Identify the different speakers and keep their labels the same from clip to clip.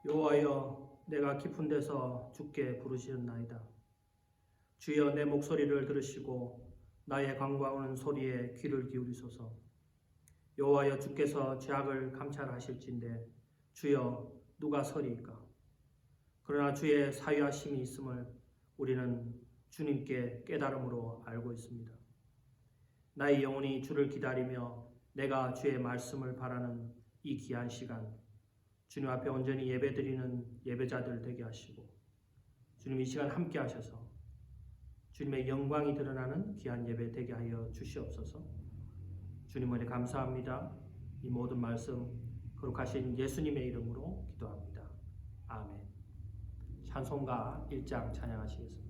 Speaker 1: 여호와여, 내가 깊은 데서 주께 부르시었나이다. 주여, 내 목소리를 들으시고 나의 간구하는 소리에 귀를 기울이소서. 여호와여, 주께서 죄악을 감찰하실진대 주여, 누가 서리이까? 그러나 주의 사유하심이 있음을 우리는 주님께 깨달음으로 알고 있습니다. 나의 영혼이 주를 기다리며 내가 주의 말씀을 바라는 이 귀한 시간, 주님 앞에 온전히 예배드리는 예배자들 되게 하시고 주님 이 시간 함께 하셔서 주님의 영광이 드러나는 귀한 예배 되게 하여 주시옵소서. 주님 은혜 감사합니다. 이 모든 말씀 거룩하신 예수님의 이름으로 기도합니다. 아멘. 찬송가 1장 찬양하시겠습니다.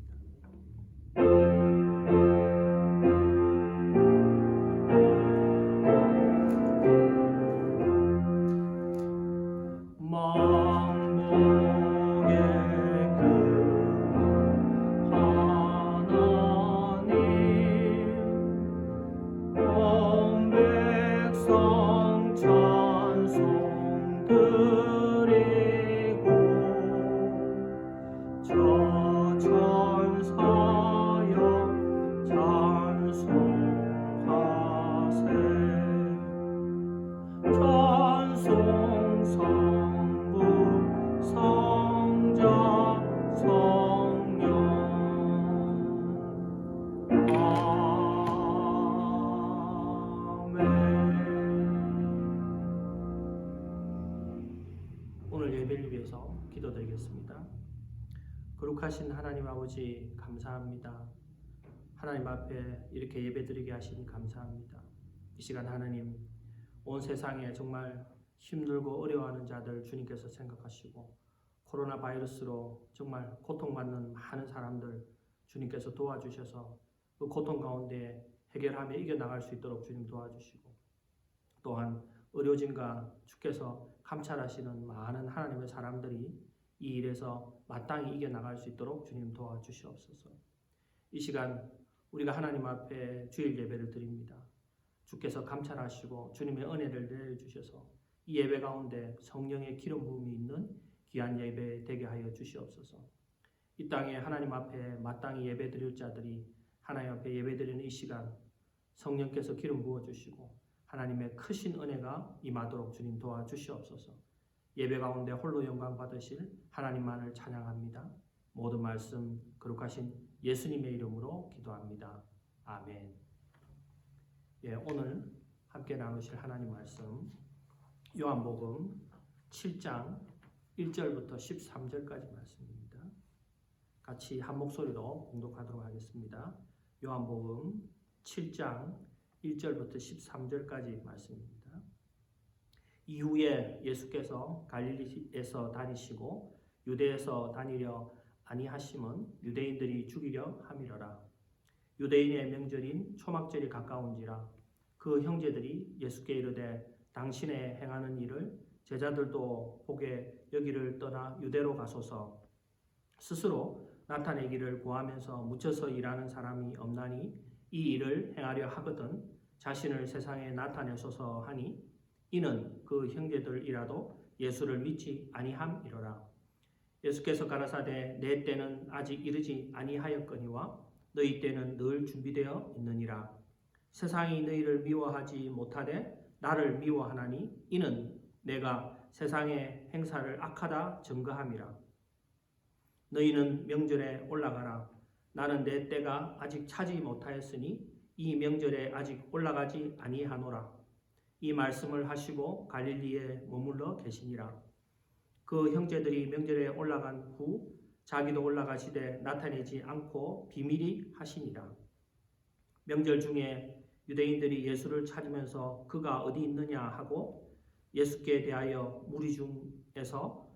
Speaker 1: 오늘 예배를 위해서 기도드리겠습니다. 거룩하신 하나님 아버지, 감사합니다. 하나님 앞에 이렇게 예배드리게 하시니 감사합니다. 이 시간 하나님, 온 세상에 정말 힘들고 어려워하는 자들 주님께서 생각하시고 코로나 바이러스로 정말 고통받는 많은 사람들 주님께서 도와주셔서 그 고통 가운데 해결하며 이겨나갈 수 있도록 주님 도와주시고, 또한 의료진과 주께서 감찰하시는 많은 하나님의 사람들이 이 일에서 마땅히 이겨나갈 수 있도록 주님 도와주시옵소서. 이 시간 우리가 하나님 앞에 주일 예배를 드립니다. 주께서 감찰하시고 주님의 은혜를 내려주셔서 이 예배 가운데 성령의 기름 부음이 있는 귀한 예배 되게 하여 주시옵소서. 이 땅에 하나님 앞에 마땅히 예배 드릴 자들이 하나님 앞에 예배 드리는 이 시간 성령께서 기름 부어주시고 하나님의 크신 은혜가 임하도록 주님 도와주시옵소서. 예배 가운데 홀로 영광 받으실 하나님만을 찬양합니다. 모든 말씀 거룩하신 예수님의 이름으로 기도합니다. 아멘. 오늘 함께 나누실 하나님 말씀 요한복음 7장 1절부터 13절까지 말씀입니다. 같이 한 목소리로 봉독하도록 하겠습니다. 요한복음 7장 1절부터 13절까지 말씀입니다. 이후에 예수께서 갈릴리에서 다니시고 유대에서 다니려 아니하심은 유대인들이 죽이려 함이러라. 유대인의 명절인 초막절이 가까운지라 그 형제들이 예수께 이르되 당신의 행하는 일을 제자들도 보게 여기를 떠나 유대로 가소서. 스스로 나타내기를 구하면서 묻혀서 일하는 사람이 없나니 이 일을 행하려 하거든 자신을 세상에 나타내소서 하니 이는 그 형제들이라도 예수를 믿지 아니함이로라. 예수께서 가라사대 내 때는 아직 이르지 아니하였거니와 너희 때는 늘 준비되어 있느니라. 세상이 너희를 미워하지 못하되 나를 미워하나니 이는 내가 세상의 행사를 악하다 증거함이라. 너희는 명절에 올라가라. 나는 내 때가 아직 차지 못하였으니 이 명절에 아직 올라가지 아니하노라. 이 말씀을 하시고 갈릴리에 머물러 계시니라. 그 형제들이 명절에 올라간 후 자기도 올라가시되 나타내지 않고 비밀히 하시니라. 명절 중에 유대인들이 예수를 찾으면서 그가 어디 있느냐 하고 예수께 대하여 무리 중에서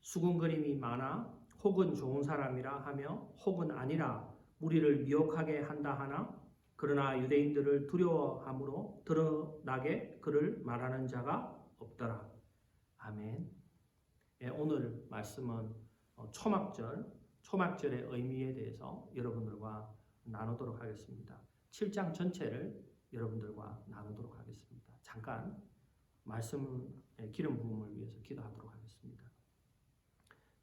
Speaker 1: 수군거림이 많아 혹은 좋은 사람이라 하며 혹은 아니라 무리를 미혹하게 한다 하나 그러나 유대인들을 두려워함으로 드러나게 그를 말하는 자가 없더라. 아멘. 오늘 말씀은 초막절의 의미에 대해서 여러분들과 나누도록 하겠습니다. 7장 전체를 여러분들과 나누도록 하겠습니다. 잠깐 말씀의 기름 부음을 위해서 기도하도록 하겠습니다.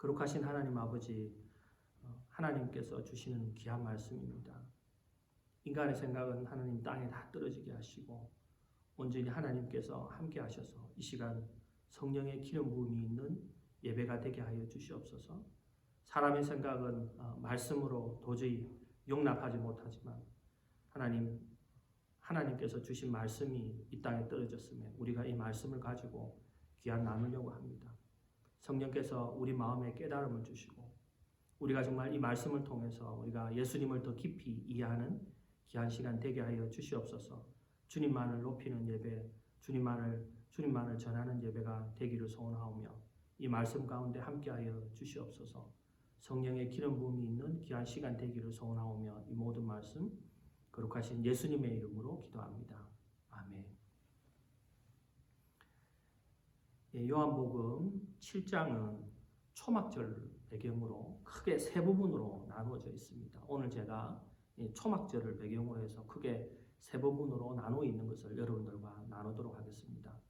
Speaker 1: 거룩하신 하나님 아버지, 하나님께서 주시는 귀한 말씀입니다. 인간의 생각은 하나님 땅에 다 떨어지게 하시고 온전히 하나님께서 함께 하셔서 이 시간 성령의 기름 부음이 있는 예배가 되게 하여 주시옵소서. 사람의 생각은 말씀으로 도저히 용납하지 못하지만 하나님께서 주신 말씀이 이 땅에 떨어졌으며 우리가 이 말씀을 가지고 귀한 나누려고 합니다. 성령께서 우리 마음에 깨달음을 주시고 우리가 정말 이 말씀을 통해서 우리가 예수님을 더 깊이 이해하는 귀한 시간 되게 하여 주시옵소서. 주님만을 높이는 예배, 주님만을 전하는 예배가 되기를 소원하오며 이 말씀 가운데 함께하여 주시옵소서. 성령의 기름 부음이 있는 귀한 시간 되기를 소원하오며 이 모든 말씀 거룩하신 예수님의 이름으로 기도합니다. 아멘. 요한복음 7장은 초막절 배경으로 크게 세 부분으로 나누어져 있습니다. 오늘 제가 초막절을 배경으로 해서 크게 세 부분으로 나누어 있는 것을 여러분들과 나누도록 하겠습니다.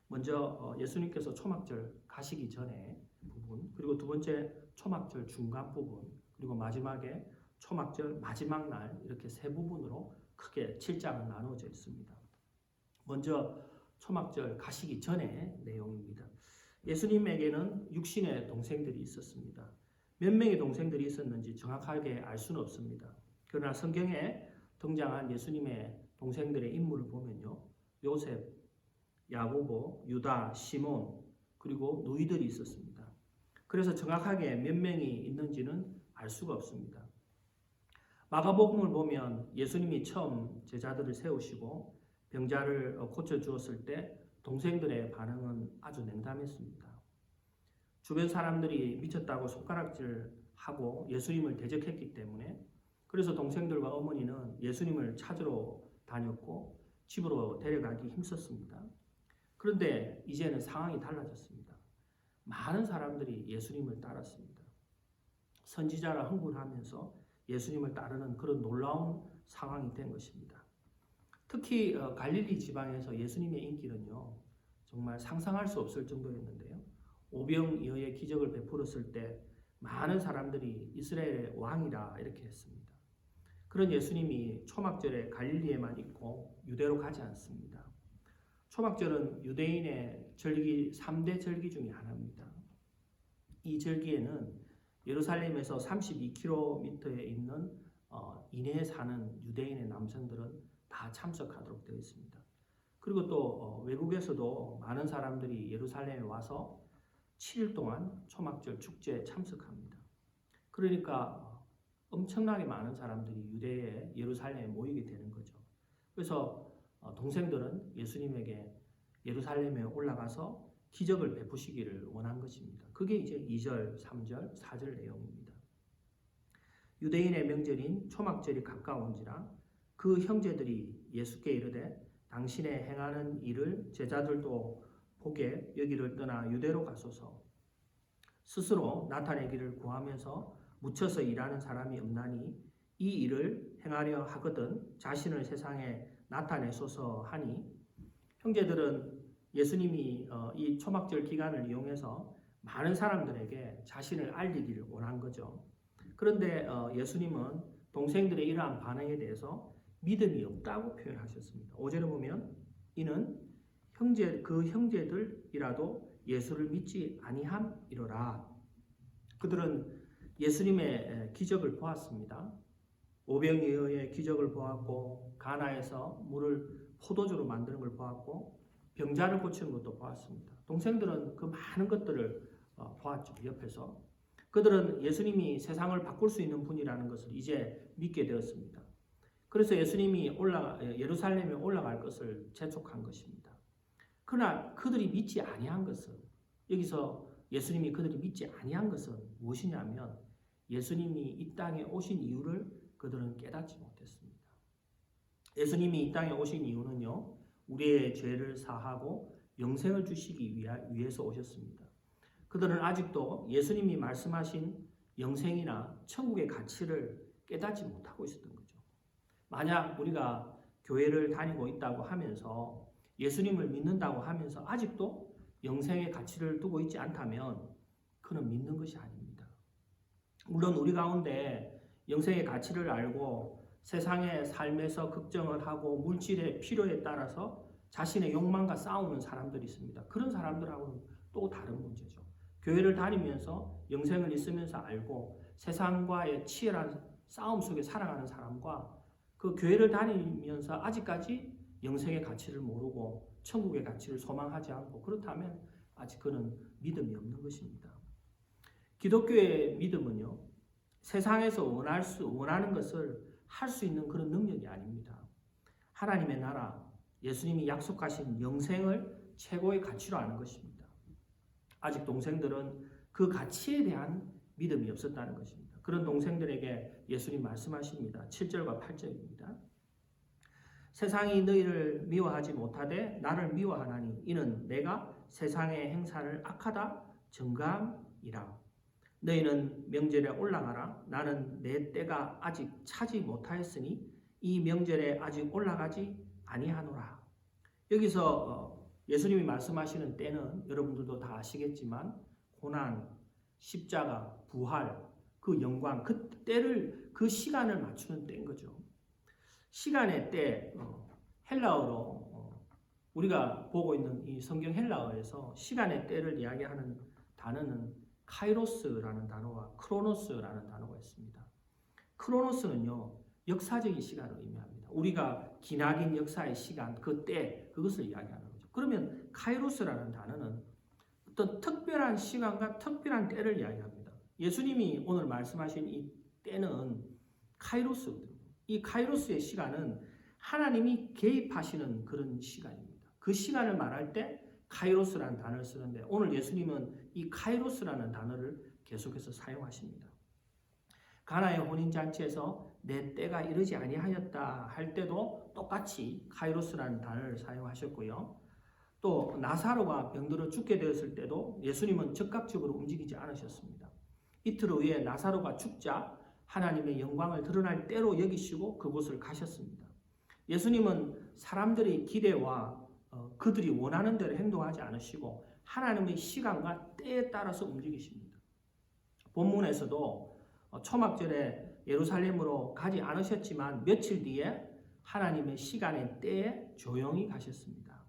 Speaker 1: 먼저 예수님께서 초막절 가시기 전에 부분, 그리고 두 번째 초막절 중간 부분, 그리고 마지막에 초막절 마지막 날 이렇게 세 부분으로 크게 7장은 나누어져 있습니다. 먼저 초막절 가시기 전의 내용입니다. 예수님에게는 육신의 동생들이 있었습니다. 몇 명의 동생들이 있었는지 정확하게 알 수는 없습니다. 그러나 성경에 등장한 예수님의 동생들의 인물을 보면요, 요셉, 야고보, 유다, 시몬, 그리고 누이들이 있었습니다. 그래서 정확하게 몇 명이 있는지는 알 수가 없습니다. 마가복음을 보면 예수님이 처음 제자들을 세우시고 병자를 고쳐주었을 때 동생들의 반응은 아주 냉담했습니다. 주변 사람들이 미쳤다고 손가락질하고 예수님을 대적했기 때문에 그래서 동생들과 어머니는 예수님을 찾으러 다녔고 집으로 데려가기 힘썼습니다. 그런데 이제는 상황이 달라졌습니다. 많은 사람들이 예수님을 따랐습니다. 선지자라 흥분하면서 예수님을 따르는 그런 놀라운 상황이 된 것입니다. 특히 갈릴리 지방에서 예수님의 인기는요, 정말 상상할 수 없을 정도였는데요. 오병이어의 기적을 베풀었을 때 많은 사람들이 이스라엘의 왕이라 이렇게 했습니다. 그런 예수님이 초막절에 갈릴리에만 있고 유대로 가지 않습니다. 초막절은 유대인의 절기 3대 절기 중에 하나입니다. 이 절기에는 예루살렘에서 32km에 있는 이내에 사는 유대인의 남성들은 다 참석하도록 되어 있습니다. 그리고 또 외국에서도 많은 사람들이 예루살렘에 와서 7일 동안 초막절 축제에 참석합니다. 그러니까 엄청나게 많은 사람들이 유대의 예루살렘에 모이게 되는 거죠. 그래서 동생들은 예수님에게 예루살렘에 올라가서 기적을 베푸시기를 원한 것입니다. 그게 이제 2절, 3절, 4절 내용입니다. 유대인의 명절인 초막절이 가까운지라 그 형제들이 예수께 이르되 당신의 행하는 일을 제자들도 보게 여기를 떠나 유대로 가소서. 스스로 나타내기를 구하면서 묻혀서 일하는 사람이 없나니 이 일을 행하려 하거든 자신을 세상에 나타내소서 하니, 형제들은 예수님이 이 초막절 기간을 이용해서 많은 사람들에게 자신을 알리기를 원한 거죠. 그런데 예수님은 동생들의 이러한 반응에 대해서 믿음이 없다고 표현하셨습니다. 5절에 보면 이는 그 형제들이라도 예수를 믿지 아니함이로라. 그들은 예수님의 기적을 보았습니다. 오병이어의 기적을 보았고 가나에서 물을 포도주로 만드는 걸 보았고 병자를 고치는 것도 보았습니다. 동생들은 그 많은 것들을 보았죠. 옆에서 그들은 예수님이 세상을 바꿀 수 있는 분이라는 것을 이제 믿게 되었습니다. 그래서 예수님이 예루살렘에 올라갈 것을 재촉한 것입니다. 그러나 그들이 믿지 아니한 것은, 여기서 예수님이 그들이 믿지 아니한 것은 무엇이냐면 예수님이 이 땅에 오신 이유를 그들은 깨닫지 못했습니다. 예수님이 이 땅에 오신 이유는요, 우리의 죄를 사하고 영생을 주시기 위해서 오셨습니다. 그들은 아직도 예수님이 말씀하신 영생이나 천국의 가치를 깨닫지 못하고 있었던 거죠. 만약 우리가 교회를 다니고 있다고 하면서 예수님을 믿는다고 하면서 아직도 영생의 가치를 두고 있지 않다면 그는 믿는 것이 아닙니다. 물론 우리 가운데 영생의 가치를 알고 세상의 삶에서 걱정을 하고 물질의 필요에 따라서 자신의 욕망과 싸우는 사람들이 있습니다. 그런 사람들하고는 또 다른 문제죠. 교회를 다니면서 영생을 있으면서 알고 세상과의 치열한 싸움 속에 살아가는 사람과 그 교회를 다니면서 아직까지 영생의 가치를 모르고 천국의 가치를 소망하지 않고 그렇다면 아직 그는 믿음이 없는 것입니다. 기독교의 믿음은요, 세상에서 원하는 것을 할 수 있는 그런 능력이 아닙니다. 하나님의 나라, 예수님이 약속하신 영생을 최고의 가치로 아는 것입니다. 아직 동생들은 그 가치에 대한 믿음이 없었다는 것입니다. 그런 동생들에게 예수님 말씀하십니다. 7절과 8절입니다. 세상이 너희를 미워하지 못하되 나를 미워하나니 이는 내가 세상의 행사를 악하다 정감이라. 너희는 명절에 올라가라. 나는 내 때가 아직 차지 못하였으니 이 명절에 아직 올라가지 아니하노라. 여기서 예수님이 말씀하시는 때는 여러분들도 다 아시겠지만 고난, 십자가, 부활, 그 영광, 그 때를 그 시간을 맞추는 때인 거죠. 시간의 때, 헬라어로 우리가 보고 있는 이 성경 헬라어에서 시간의 때를 이야기하는 단어는 카이로스라는 단어와 크로노스라는 단어가 있습니다. 크로노스는요, 역사적인 시간을 의미합니다. 우리가 기나긴 역사의 시간, 그 때, 그것을 이야기하는 거죠. 그러면 카이로스라는 단어는 어떤 특별한 시간과 특별한 때를 이야기합니다. 예수님이 오늘 말씀하신 이 때는 카이로스거든요. 이 카이로스의 시간은 하나님이 개입하시는 그런 시간입니다. 그 시간을 말할 때 카이로스라는 단어를 쓰는데 오늘 예수님은 이 카이로스라는 단어를 계속해서 사용하십니다. 가나의 혼인잔치에서 내 때가 이르지 아니하였다 할 때도 똑같이 카이로스라는 단어를 사용하셨고요. 또 나사로가 병들어 죽게 되었을 때도 예수님은 즉각적으로 움직이지 않으셨습니다. 이틀 후에 나사로가 죽자 하나님의 영광을 드러날 때로 여기시고 그곳을 가셨습니다. 예수님은 사람들의 기대와 그들이 원하는 대로 행동하지 않으시고 하나님의 시간과 때에 따라서 움직이십니다. 본문에서도 초막절에 예루살렘으로 가지 않으셨지만 며칠 뒤에 하나님의 시간의 때에 조용히 가셨습니다.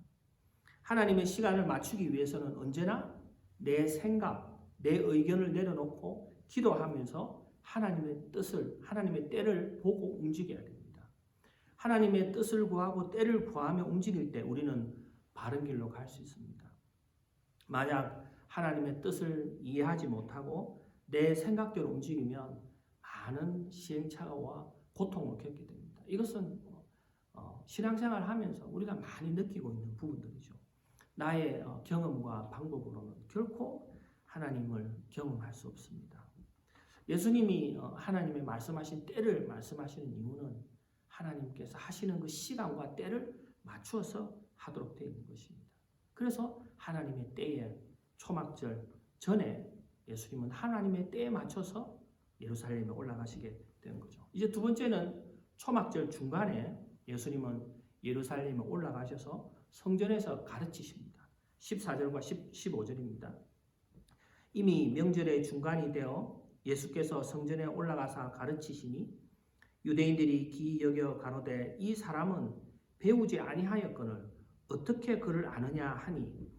Speaker 1: 하나님의 시간을 맞추기 위해서는 언제나 내 생각, 내 의견을 내려놓고 기도하면서 하나님의 뜻을, 하나님의 때를 보고 움직여야 됩니다. 하나님의 뜻을 구하고 때를 구하며 움직일 때 우리는 바른 길로 갈 수 있습니다. 만약 하나님의 뜻을 이해하지 못하고 내 생각대로 움직이면 많은 시행착오와 고통을 겪게 됩니다. 이것은 신앙생활 하면서 우리가 많이 느끼고 있는 부분들이죠. 나의 경험과 방법으로는 결코 하나님을 경험할 수 없습니다. 예수님이 하나님의 말씀하신 때를 말씀하시는 이유는 하나님께서 하시는 그 시간과 때를 맞추어서 하도록 되어 있는 것입니다. 그래서 하나님의 때에 초막절 전에 예수님은 하나님의 때에 맞춰서 예루살렘에 올라가시게 된 거죠. 이제 두 번째는 초막절 중간에 예수님은 예루살렘에 올라가셔서 성전에서 가르치십니다. 14절과 15절입니다. 이미 명절의 중간이 되어 예수께서 성전에 올라가사 가르치시니 유대인들이 기여겨 가로되 이 사람은 배우지 아니하였거늘 어떻게 그를 아느냐 하니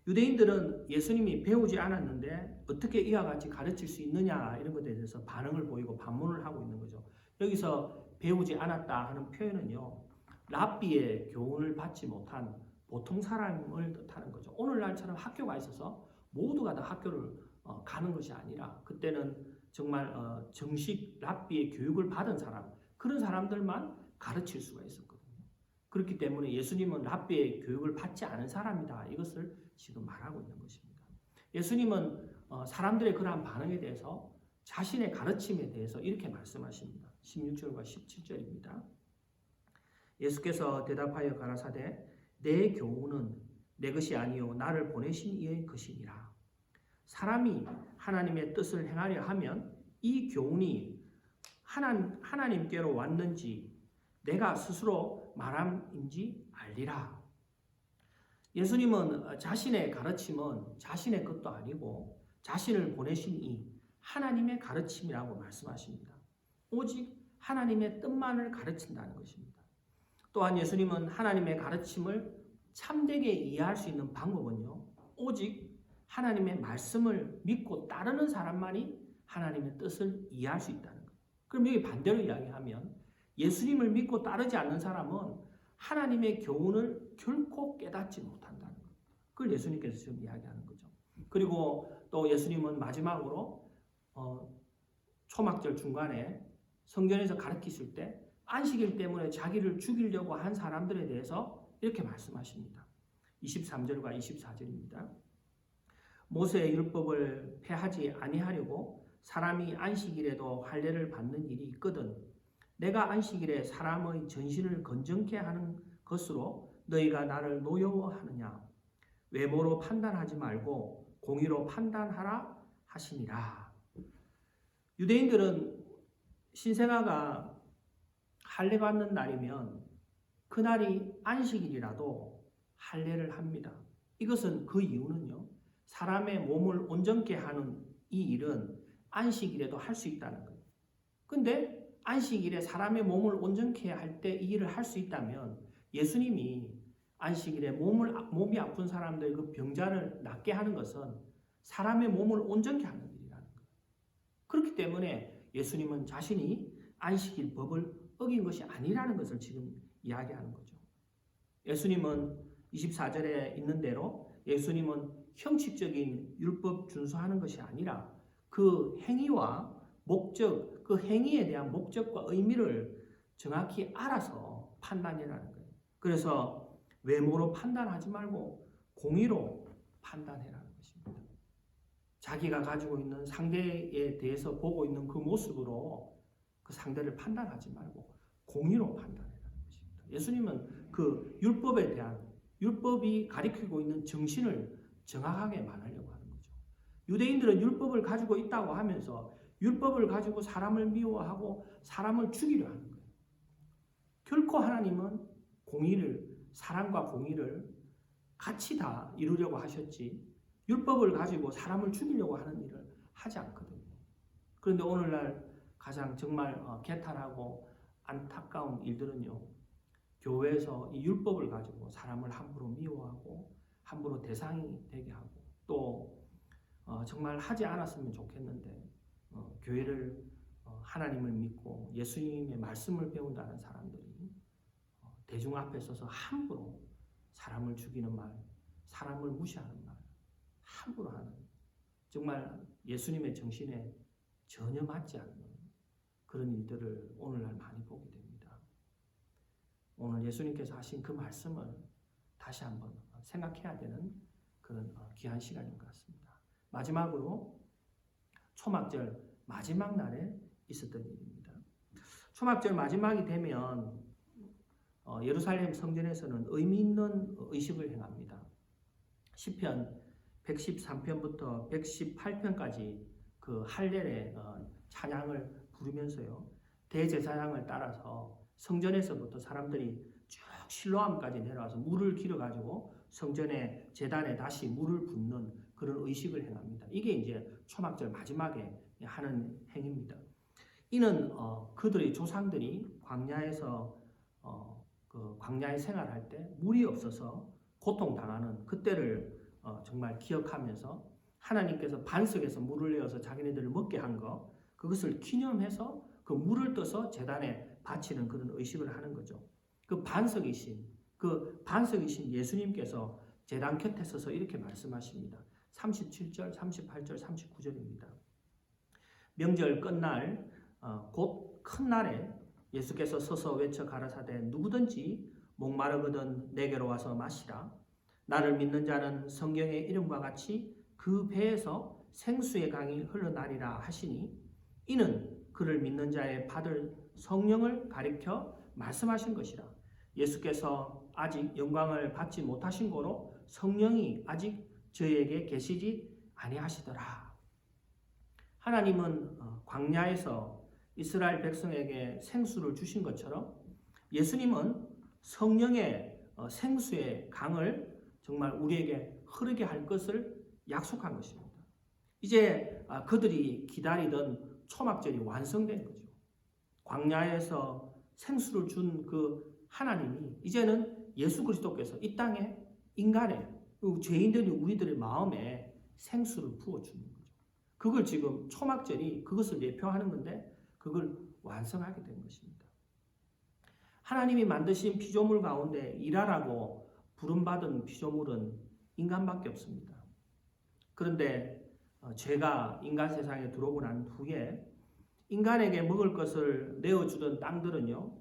Speaker 1: 유대인들은 예수님이 배우지 않았는데 어떻게 이와 같이 가르칠 수 있느냐 이런 것에 대해서 반응을 보이고 반문을 하고 있는 거죠. 여기서 배우지 않았다 하는 표현은요. 랍비의 교훈을 받지 못한 보통 사람을 뜻하는 거죠. 오늘날처럼 학교가 있어서 모두가 다 학교를 가는 것이 아니라 그때는 정말 정식 랍비의 교육을 받은 사람 그런 사람들만 가르칠 수가 있었거든요. 그렇기 때문에 예수님은 랍비의 교육을 받지 않은 사람이다. 이것을 지금 말하고 있는 것입니다. 예수님은 사람들의 그러한 반응에 대해서 자신의 가르침에 대해서 이렇게 말씀하십니다. 16절과 17절입니다. 예수께서 대답하여 가라사대 내 교훈은 내 것이 아니요 나를 보내신 이의 것이니라. 사람이 하나님의 뜻을 행하려 하면 이 교훈이 하나님께로 왔는지 내가 스스로 말함인지 알리라. 예수님은 자신의 가르침은 자신의 것도 아니고 자신을 보내신 이 하나님의 가르침이라고 말씀하십니다. 오직 하나님의 뜻만을 가르친다는 것입니다. 또한 예수님은 하나님의 가르침을 참되게 이해할 수 있는 방법은요, 오직 하나님의 말씀을 믿고 따르는 사람만이 하나님의 뜻을 이해할 수 있다는 거예요. 그럼 여기 반대로 이야기하면 예수님을 믿고 따르지 않는 사람은 하나님의 교훈을 결코 깨닫지 못한다는 거예요. 그걸 예수님께서 지금 이야기하는 거죠. 그리고 또 예수님은 마지막으로 초막절 중간에 성전에서 가르치실 때 안식일 때문에 자기를 죽이려고 한 사람들에 대해서 이렇게 말씀하십니다. 23절과 24절입니다. 모세의 율법을 폐하지 아니하려고 사람이 안식일에도 할례를 받는 일이 있거든 내가 안식일에 사람의 전신을 건정케 하는 것으로 너희가 나를 노여워하느냐. 외모로 판단하지 말고 공의로 판단하라 하시니라. 유대인들은 신생아가 할례 받는 날이면 그날이 안식일이라도 할례를 합니다. 이것은 그 이유는요, 사람의 몸을 온전케 하는 이 일은 안식일에도 할 수 있다는 거예요. 근데 안식일에 사람의 몸을 온전케 할 때 이 일을 할 수 있다면 예수님이 안식일에 몸이 아픈 사람들 그 병자를 낫게 하는 것은 사람의 몸을 온전케 하는 일이라는 거예요. 그렇기 때문에 예수님은 자신이 안식일 법을 어긴 것이 아니라는 것을 지금 이야기하는 거죠. 예수님은 24절에 있는 대로 예수님은 형식적인 율법 준수하는 것이 아니라 그 행위와 목적, 그 행위에 대한 목적과 의미를 정확히 알아서 판단해라는 거예요. 그래서 외모로 판단하지 말고 공의로 판단해라는 것입니다. 자기가 가지고 있는 상대에 대해서 보고 있는 그 모습으로 그 상대를 판단하지 말고 공의로 판단해라는 것입니다. 예수님은 그 율법에 대한 율법이 가리키고 있는 정신을 정확하게 말하려고 하는 거죠. 유대인들은 율법을 가지고 있다고 하면서 율법을 가지고 사람을 미워하고 사람을 죽이려 하는 거예요. 결코 하나님은 공의를, 사랑과 공의를 같이 다 이루려고 하셨지 율법을 가지고 사람을 죽이려고 하는 일을 하지 않거든요. 그런데 오늘날 가장 정말 개탄하고 안타까운 일들은요, 교회에서 이 율법을 가지고 사람을 함부로 미워하고 함부로 대상이 되게 하고 또 정말 하지 않았으면 좋겠는데 교회를 하나님을 믿고 예수님의 말씀을 배운다는 사람들이 대중 앞에 서서 함부로 사람을 죽이는 말, 사람을 무시하는 말, 함부로 하는 정말 예수님의 정신에 전혀 맞지 않는 그런 일들을 오늘날 많이 보게 됩니다. 오늘 예수님께서 하신 그 말씀을 다시 한번 생각해야 되는 그런 귀한 시간인 것 같습니다. 마지막으로 초막절 마지막 날에 있었던 일입니다. 초막절 마지막이 되면 예루살렘 성전에서는 의미 있는 의식을 행합니다. 시편 113편부터 118편까지 그 할렐의 찬양을 부르면서요, 대제사장을 따라서 성전에서부터 사람들이 쭉 실로암까지 내려와서 물을 길어가지고 성전의 제단에 다시 물을 붓는 그런 의식을 행합니다. 이게 이제 초막절 마지막에 하는 행위입니다. 이는 그들의 조상들이 광야에서 그 광야에 생활할 때 물이 없어서 고통당하는 그때를 정말 기억하면서 하나님께서 반석에서 물을 내어서 자기네들을 먹게 한 것, 그것을 기념해서 그 물을 떠서 제단에 바치는 그런 의식을 하는 거죠. 그 반석이신 예수님께서 제단 곁에 서서 이렇게 말씀하십니다. 37절, 38절, 39절입니다. 명절 끝날 곧 큰 날에 예수께서 서서 외쳐 가라사대 누구든지 목마르거든 내게로 와서 마시라. 나를 믿는 자는 성경의 이름과 같이 그 배에서 생수의 강이 흘러나리라 하시니 이는 그를 믿는 자의 받을 성령을 가리켜 말씀하신 것이라. 예수께서 아직 영광을 받지 못하신 거로 성령이 아직 저에게 계시지 아니하시더라. 하나님은 광야에서 이스라엘 백성에게 생수를 주신 것처럼 예수님은 성령의 생수의 강을 정말 우리에게 흐르게 할 것을 약속한 것입니다. 이제 그들이 기다리던 초막절이 완성된 거죠. 광야에서 생수를 준 그 하나님이 이제는 예수 그리스도께서 이 땅에 인간의 죄인들이 우리들의 마음에 생수를 부어주는 거죠. 그걸 지금 초막절이 그것을 예표하는 건데 그걸 완성하게 된 것입니다. 하나님이 만드신 피조물 가운데 일하라고 부름받은 피조물은 인간밖에 없습니다. 그런데 죄가 인간 세상에 들어오고 난 후에 인간에게 먹을 것을 내어주던 땅들은요,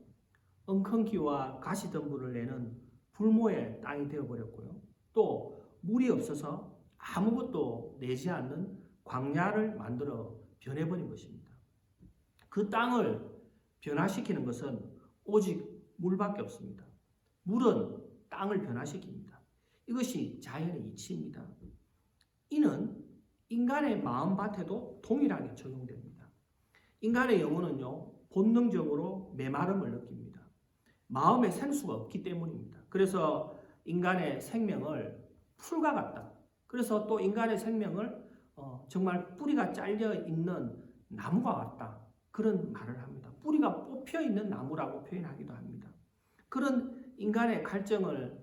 Speaker 1: 엉겅퀴와 가시덤불을 내는 불모의 땅이 되어버렸고요. 또 물이 없어서 아무것도 내지 않는 광야를 만들어 변해버린 것입니다. 그 땅을 변화시키는 것은 오직 물밖에 없습니다. 물은 땅을 변화시킵니다. 이것이 자연의 이치입니다. 이는 인간의 마음밭에도 동일하게 적용됩니다. 인간의 영혼은요, 본능적으로 메마름을 느낍니다. 마음에 생수가 없기 때문입니다. 그래서 인간의 생명을 풀과 같다. 그래서 또 인간의 생명을 정말 뿌리가 잘려 있는 나무가 같다. 그런 말을 합니다. 뿌리가 뽑혀 있는 나무라고 표현하기도 합니다. 그런 인간의 갈증을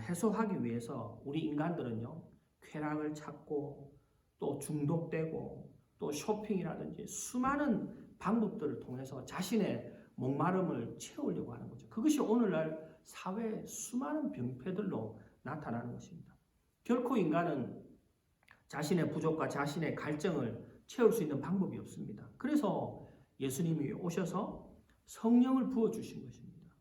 Speaker 1: 해소하기 위해서 우리 인간들은요, 쾌락을 찾고 또 중독되고 또 쇼핑이라든지 수많은 방법들을 통해서 자신의 목마름을 채우려고 하는 거죠. 그것이 오늘날 사회의 수많은 병폐들로 나타나는 것입니다. 결코 인간은 자신의 부족과 자신의 갈증을 채울 수 있는 방법이 없습니다. 그래서 예수님이 오셔서 성령을 부어주신 것입니다.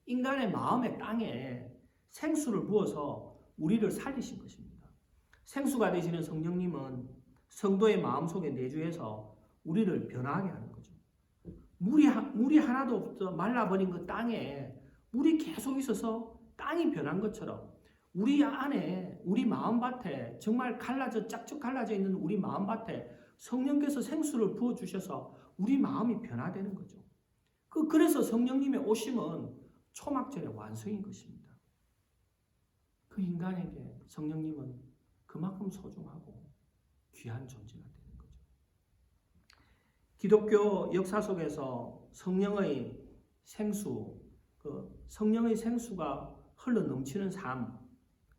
Speaker 1: 인간의 마음의 땅에 생수를 부어서 우리를 살리신 것입니다. 생수가 되시는 성령님은 성도의 마음속에 내주해서 우리를 변화하게 하는 거죠. 물이 하나도 없어 말라버린 그 땅에 물이 계속 있어서 땅이 변한 것처럼 우리 안에 우리 마음밭에 정말 짝짝 갈라져 있는 우리 마음밭에 성령께서 생수를 부어주셔서 우리 마음이 변화되는 거죠. 그래서 성령님의 오심은 초막절의 완성인 것입니다. 그 인간에게 성령님은 그만큼 소중하고 귀한 존재가 되는 거죠. 기독교 역사 속에서 성령의 생수가 흘러 넘치는 삶,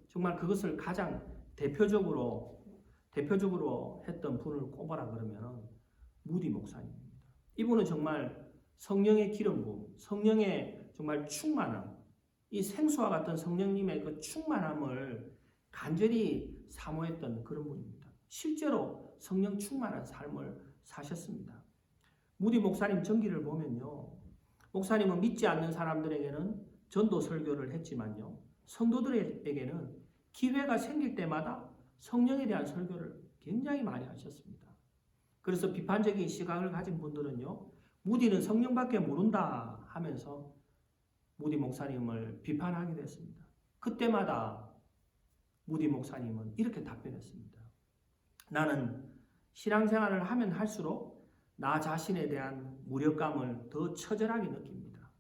Speaker 1: 정말 그것을 가장 대표적으로 했던 분을 꼽아라 그러면 무디 목사님입니다. 이분은 정말 성령의 기름 부음, 성령의 정말 충만함, 이 생수와 같은 성령님의 그 충만함을 간절히 사모했던 그런 분입니다. 실제로 성령 충만한 삶을 사셨습니다. 무디 목사님 전기를 보면요, 목사님은 믿지 않는 사람들에게는 전도 설교를 했지만요, 성도들에게는 기회가 생길 때마다 성령에 대한 설교를 굉장히 많이 하셨습니다. 그래서 비판적인 시각을 가진 분들은요, 무디는 성령밖에 모른다 하면서 무디 목사님을 비판하기도 했습니다. 그때마다 무디 목사님은 이렇게 답변했습니다. 나는 신앙생활을 하면 할수록 나 자신에 대한 무력감을 더 처절하게 느낍니다.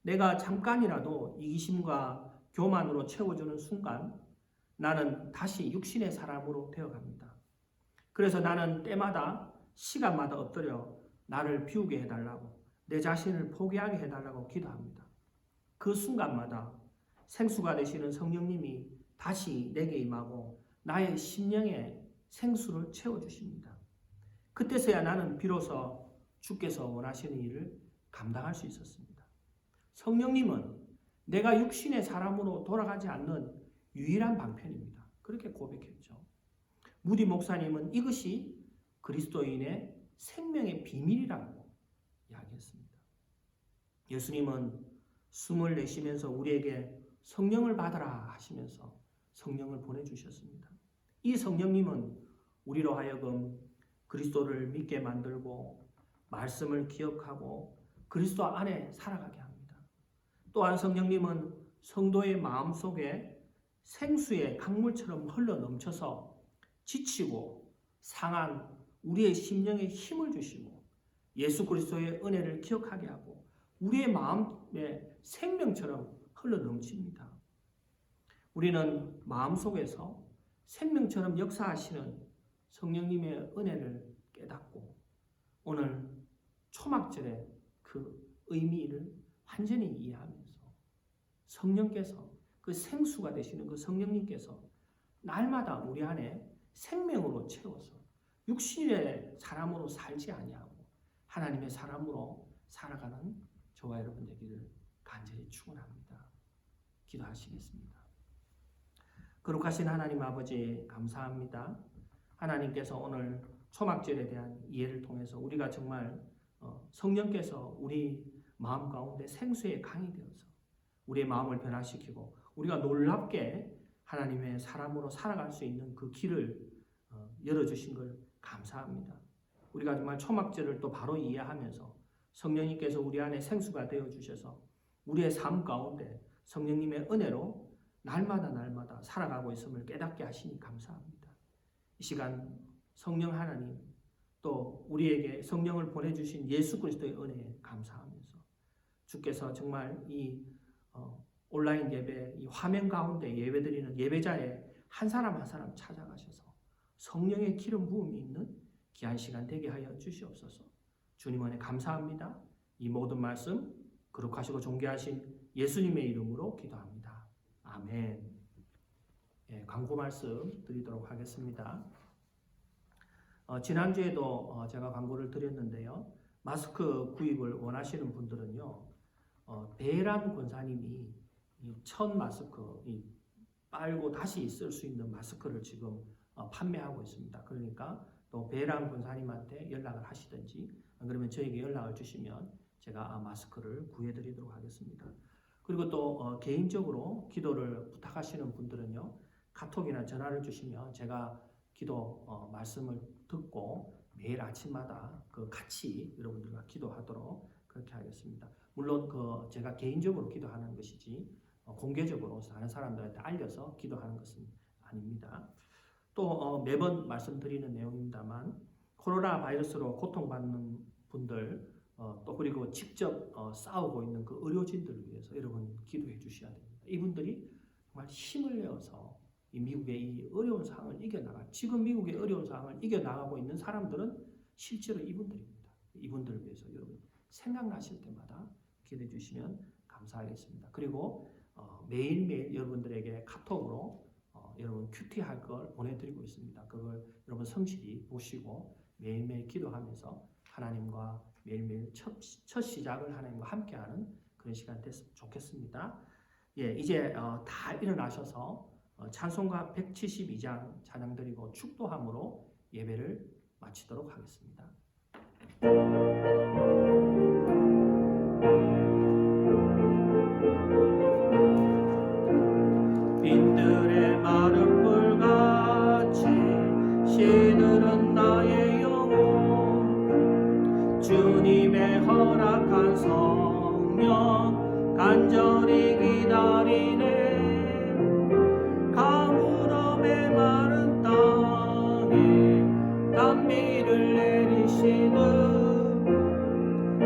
Speaker 1: 내가 잠깐이라도 이기심과 교만으로 채워주는 순간 나는 다시 육신의 사람으로 되어갑니다. 그래서 나는 때마다 시간마다 엎드려 나를 비우게 해달라고, 내 자신을 포기하게 해달라고 기도합니다. 그 순간마다 생수가 되시는 성령님이 다시 내게 임하고 나의 심령에 생수를 채워주십니다. 그때서야 나는 비로소 주께서 원하시는 일을 감당할 수 있었습니다. 성령님은 내가 육신의 사람으로 돌아가지 않는 유일한 방편입니다. 그렇게 고백했죠. 무디 목사님은 이것이 그리스도인의 생명의 비밀이라고 이야기했습니다. 예수님은 숨을 내쉬면서 우리에게 성령을 받아라 하시면서 성령을 보내주셨습니다. 이 성령님은 우리로 하여금 그리스도를 믿게 만들고 말씀을 기억하고 그리스도 안에 살아가게 합니다. 또한 성령님은 성도의 마음속에 생수의 강물처럼 흘러 넘쳐서 지치고 상한 우리의 심령에 힘을 주시고 예수 그리스도의 은혜를 기억하게 하고 우리의 마음에 생명처럼 흘러 넘칩니다. 우리는 마음속에서 생명처럼 역사하시는 성령님의 은혜를 깨닫고 오늘 초막절의 그 의미를 완전히 이해하면서 성령께서 그 생수가 되시는 그 성령님께서 날마다 우리 안에 생명으로 채워서 육신의 사람으로 살지 아니하고 하나님의 사람으로 살아가는 저와 여러분 되기를 간절히 축원합니다. 기도하시겠습니다. 거룩하신 하나님 아버지 감사합니다. 하나님께서 오늘 초막절에 대한 이해를 통해서 우리가 정말 성령께서 우리 마음 가운데 생수의 강이 되어서 우리의 마음을 변화시키고 우리가 놀랍게 하나님의 사람으로 살아갈 수 있는 그 길을 열어주신 걸 감사합니다. 우리가 정말 초막절을 또 바로 이해하면서 성령님께서 우리 안에 생수가 되어주셔서 우리의 삶 가운데 성령님의 은혜로 날마다 살아가고 있음을 깨닫게 하시니 감사합니다. 이 시간 성령 하나님 또 우리에게 성령을 보내주신 예수 그리스도의 은혜에 감사하면서 주께서 정말 이 온라인 예배 이 화면 가운데 예배드리는 예배자의 한 사람 한 사람 찾아가셔서 성령의 기름 부음이 있는 귀한 시간 되게 하여 주시옵소서. 주님 안에 감사합니다. 이 모든 말씀 거룩하시고 존귀하신 예수님의 이름으로 기도합니다. 아멘. 예, 광고 말씀 드리도록 하겠습니다. 지난주에도 제가 광고를 드렸는데요. 마스크 구입을 원하시는 분들은요. 배란 권사님이 이 천 마스크 빨고 다시 쓸 수 있는 마스크를 지금 판매하고 있습니다. 그러니까 또 배란 권사님한테 연락을 하시든지 그러면 저에게 연락을 주시면 제가 마스크를 구해드리도록 하겠습니다. 그리고 또 개인적으로 기도를 부탁하시는 분들은요. 카톡이나 전화를 주시면 제가 기도 말씀을 듣고 매일 아침마다 같이 여러분들과 기도하도록 그렇게 하겠습니다. 물론 제가 개인적으로 기도하는 것이지 공개적으로 다른 사람들한테 알려서 기도하는 것은 아닙니다. 또 매번 말씀드리는 내용입니다만 코로나 바이러스로 고통받는 분들 또 그리고 직접 싸우고 있는 그 의료진들을 위해서 여러분 기도해 주셔야 됩니다. 이분들이 정말 힘을 내어서 이 미국의 이 어려운 상황을 지금 미국의 어려운 상황을 이겨나가고 있는 사람들은 실제로 이분들입니다. 이분들을 위해서 여러분 생각나실 때마다 기도해 주시면 감사하겠습니다. 그리고 매일매일 여러분들에게 카톡으로 여러분 큐티할 걸 보내드리고 있습니다. 그걸 여러분 성실히 보시고 매일매일 기도하면서 하나님과 매일매일 첫 시작을 하나님과 함께하는 그런 시간 됐으면 좋겠습니다. 예, 이제 다 일어나셔서 찬송가 172장 찬양드리고 축도함으로 예배를 마치도록 하겠습니다. 빈들의 마른 불같이 시들은 나의 영혼 주님의 허락한 성령 간절히 기다리네 가물음의 마른 땅에 단비를 내리시듯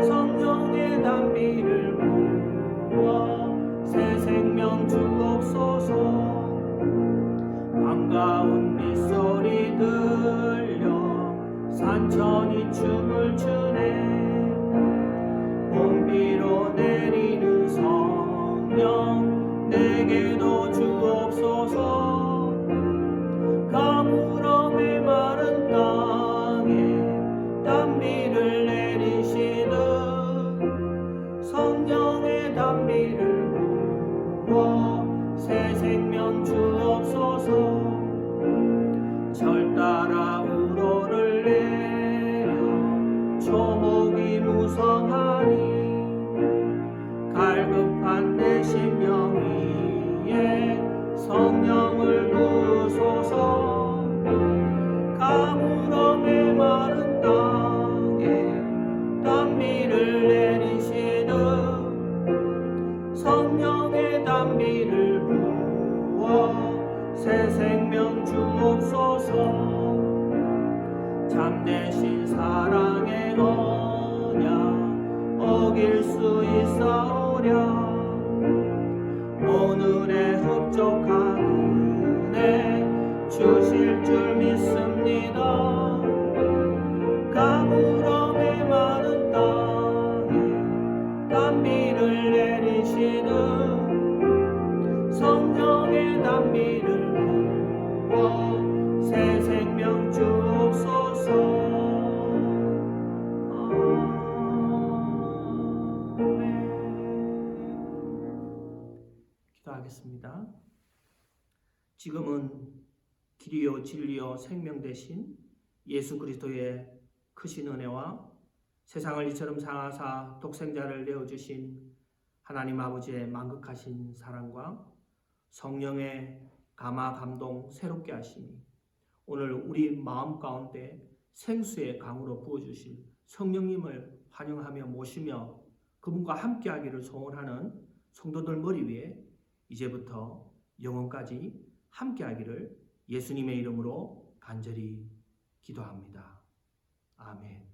Speaker 1: 성령의 단비를 부어 새 생명 주옵소서 반가운 빗소리 들려 산천이 춤을 추네 봄비로 내리는 성령 내게도 주옵소서 가물음의 마른 땅에 단비를 내리시듯 성령의 단비를 부어 새 생명 주옵소서 절 따라 우러를 내려 초목이 무성하니 갈급한 내 심령 위에 성령을 주실 줄 믿습니다. 가물음에 많은 땅에 단비를 내리시는 성령의 단비를 부어 새 생명 주옵소서. 기도하겠습니다. 지금은 길이요 진리요 생명 되신 예수 그리스도의 크신 은혜와 세상을 이처럼 사랑하사 독생자를 내어주신 하나님 아버지의 만극하신 사랑과 성령의 감화 감동 새롭게 하심이 오늘 우리 마음 가운데 생수의 강으로 부어주실 성령님을 환영하며 모시며 그분과 함께하기를 소원하는 성도들 머리 위에 이제부터 영원까지 함께하기를 예수님의 이름으로 간절히 기도합니다. 아멘.